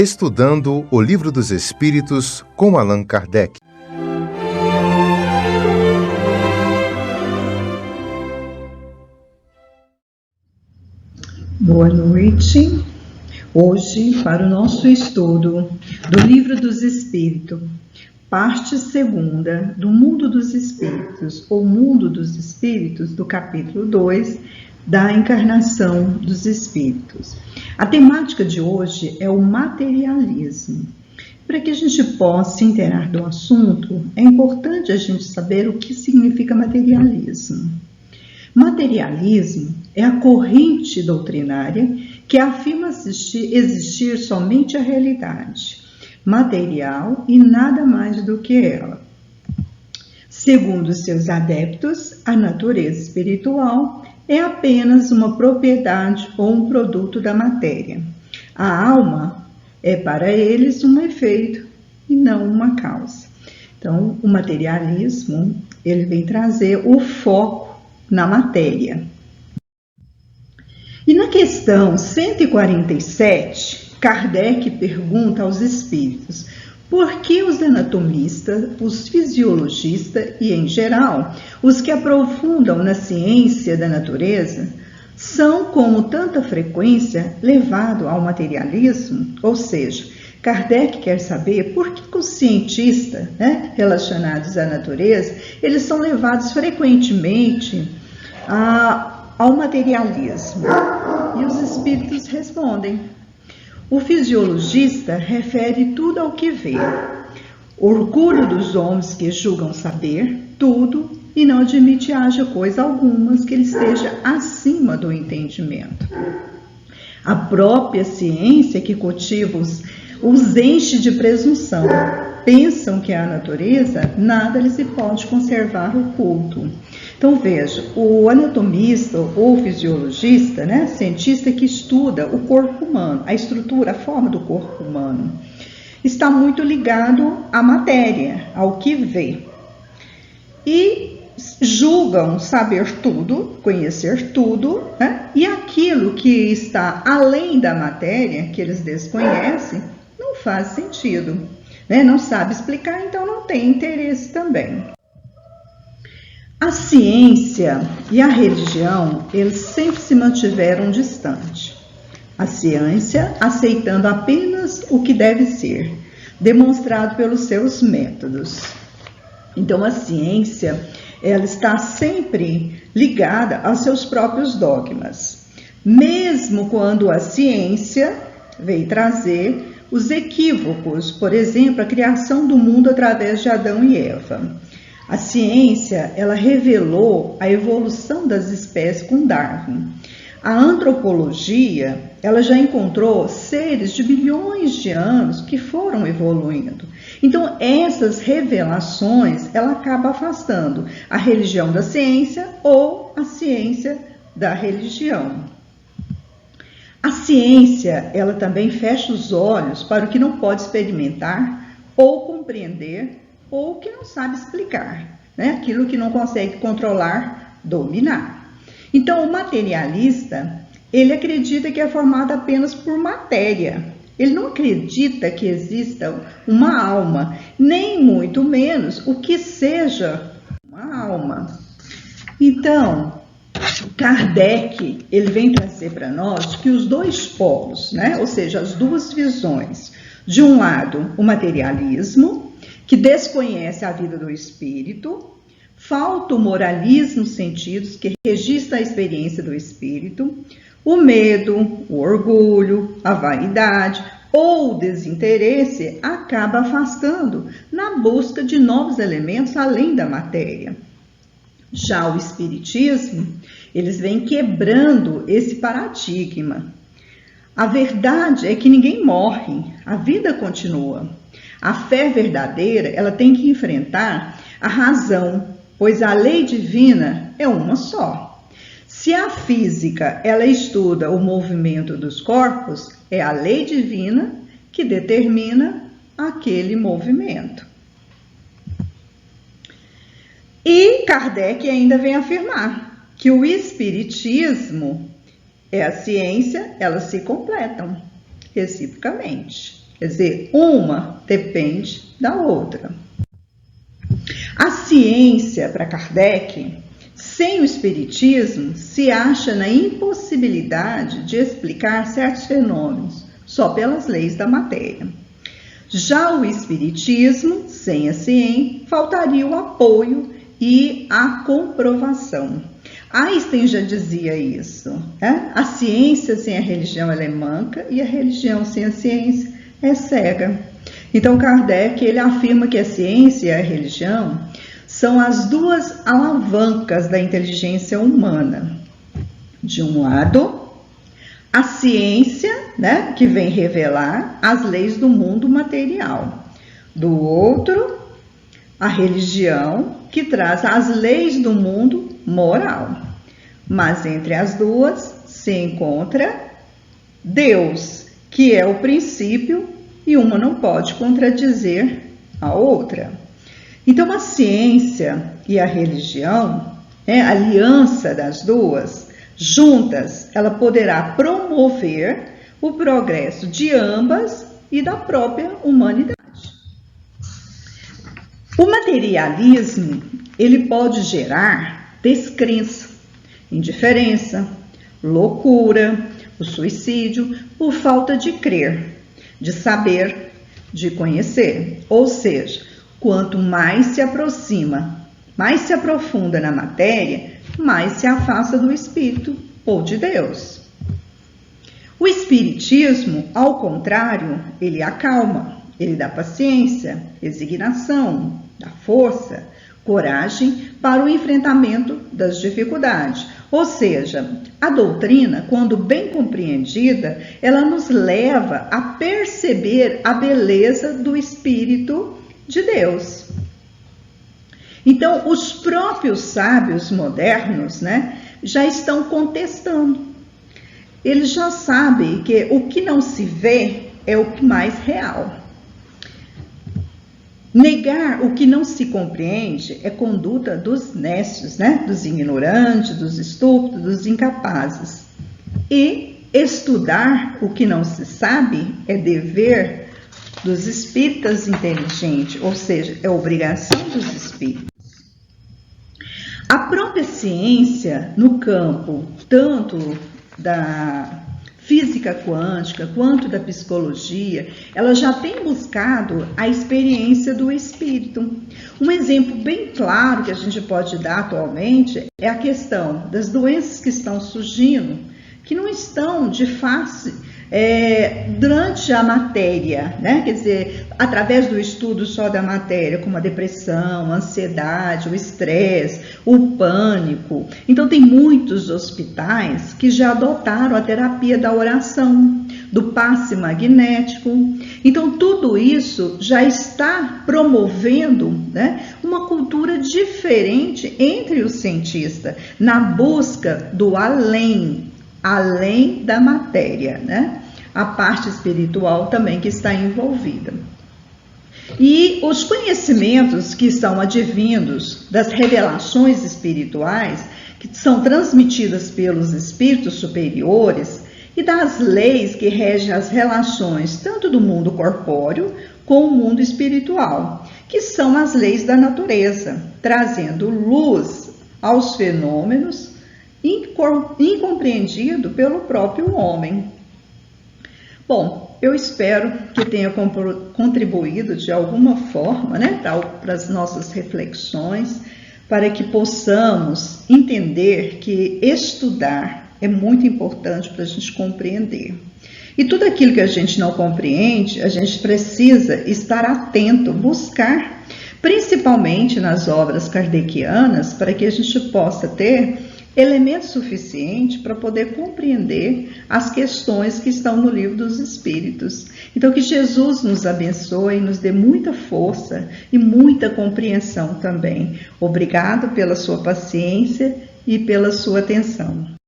Estudando o Livro dos Espíritos com Allan Kardec. Boa noite. Hoje, para o nosso estudo do Livro dos Espíritos, parte segunda do Mundo dos Espíritos, ou Mundo dos Espíritos, do capítulo 2, da encarnação dos Espíritos. A temática de hoje é o materialismo. Para que a gente possa se inteirar do assunto, é importante a gente saber o que significa materialismo. Materialismo é a corrente doutrinária que afirma existir somente a realidade material e nada mais do que ela. Segundo seus adeptos, a natureza espiritual é apenas uma propriedade ou um produto da matéria. A alma é para eles um efeito e não uma causa. Então, o materialismo, ele vem trazer o foco na matéria. E na questão 147, Kardec pergunta aos espíritos por que os anatomistas, os fisiologistas e, em geral, os que aprofundam na ciência da natureza, são com tanta frequência levados ao materialismo? Ou seja, Kardec quer saber por que os cientistas, relacionados à natureza, eles são levados frequentemente ao materialismo. E os espíritos respondem. O fisiologista refere tudo ao que vê. Orgulho dos homens que julgam saber tudo e não admite haja coisa alguma que ele esteja acima do entendimento. A própria ciência que cultiva os enche de presunção. Pensam que a natureza nada lhes pode conservar oculto. Então veja, o anatomista ou fisiologista, cientista que estuda o corpo humano, a estrutura, a forma do corpo humano, está muito ligado à matéria, ao que vê. E julgam saber tudo, conhecer tudo, e aquilo que está além da matéria, que eles desconhecem, não faz sentido, não sabe explicar, então não tem interesse também. A ciência e a religião, eles sempre se mantiveram distantes. A ciência aceitando apenas o que deve ser, demonstrado pelos seus métodos. Então, a ciência, ela está sempre ligada aos seus próprios dogmas. Mesmo quando a ciência veio trazer os equívocos, por exemplo, a criação do mundo através de Adão e Eva. A ciência, ela revelou a evolução das espécies com Darwin. A antropologia, ela já encontrou seres de bilhões de anos que foram evoluindo. Então, essas revelações, ela acaba afastando a religião da ciência ou a ciência da religião. A ciência, ela também fecha os olhos para o que não pode experimentar ou compreender ou que não sabe explicar, aquilo que não consegue controlar, dominar. Então, o materialista, ele acredita que é formado apenas por matéria. Ele não acredita que exista uma alma, nem muito menos o que seja uma alma. Então, Kardec, ele vem trazer para nós que os dois polos, ou seja, as duas visões, de um lado, o materialismo, que desconhece a vida do espírito, falta o moralismo sentidos, que registra a experiência do espírito, o medo, o orgulho, a vaidade ou o desinteresse acaba afastando na busca de novos elementos além da matéria. Já o espiritismo, eles vêm quebrando esse paradigma. A verdade é que ninguém morre, a vida continua. A fé verdadeira, ela tem que enfrentar a razão, pois a lei divina é uma só. Se a física, ela estuda o movimento dos corpos, é a lei divina que determina aquele movimento. E Kardec ainda vem afirmar que o espiritismo e a ciência, elas se completam reciprocamente. Quer dizer, uma depende da outra. A ciência, para Kardec, sem o espiritismo, se acha na impossibilidade de explicar certos fenômenos só pelas leis da matéria. Já o espiritismo, sem a ciência, faltaria o apoio e a comprovação. Einstein já dizia isso, né? A ciência sem a religião ela é manca e a religião sem a ciência é cega. Então Kardec ele afirma que a ciência e a religião são as duas alavancas da inteligência humana. De um lado, a ciência, né, que vem revelar as leis do mundo material. Do outro, a religião, que traz as leis do mundo moral. Mas entre as duas se encontra Deus, que é o princípio, e uma não pode contradizer a outra. Então, a ciência e a religião, né, a aliança das duas, juntas, ela poderá promover o progresso de ambas e da própria humanidade. O materialismo, ele pode gerar descrença, indiferença, loucura, o suicídio, por falta de crer, de saber, de conhecer. Ou seja, quanto mais se aproxima, mais se aprofunda na matéria, mais se afasta do Espírito ou de Deus. O Espiritismo, ao contrário, ele acalma, ele dá paciência, resignação, dá força, coragem para o enfrentamento das dificuldades. Ou seja, a doutrina, quando bem compreendida, ela nos leva a perceber a beleza do Espírito de Deus. Então, os próprios sábios modernos, né, já estão contestando. Eles já sabem que o que não se vê é o que mais real. Negar o que não se compreende é conduta dos nécios, né, dos ignorantes, dos estúpidos, dos incapazes. E estudar o que não se sabe é dever dos espíritas inteligentes, ou seja, é obrigação dos espíritos. A própria ciência, no campo tanto da física quântica quanto da psicologia, ela já tem buscado a experiência do espírito. Um exemplo bem claro que a gente pode dar atualmente é a questão das doenças que estão surgindo, que não estão de face durante a matéria, né? Quer dizer, através do estudo só da matéria, como a depressão, a ansiedade, o estresse, o pânico. Então, tem muitos hospitais que já adotaram a terapia da oração, do passe magnético. Então, tudo isso já está promovendo, né, uma cultura diferente entre os cientistas, na busca do além da matéria, né? A parte espiritual também que está envolvida. E os conhecimentos que são advindos das revelações espirituais, que são transmitidas pelos espíritos superiores, e das leis que regem as relações tanto do mundo corpóreo com o mundo espiritual, que são as leis da natureza, trazendo luz aos fenômenos incompreendido pelo próprio homem. Bom, eu espero que tenha contribuído de alguma forma, né, para as nossas reflexões, para que possamos entender que estudar é muito importante para a gente compreender. E tudo aquilo que a gente não compreende, a gente precisa estar atento, buscar, principalmente nas obras kardecianas, para que a gente possa ter elementos suficientes para poder compreender as questões que estão no livro dos Espíritos. Então, que Jesus nos abençoe e nos dê muita força e muita compreensão também. Obrigado pela sua paciência e pela sua atenção.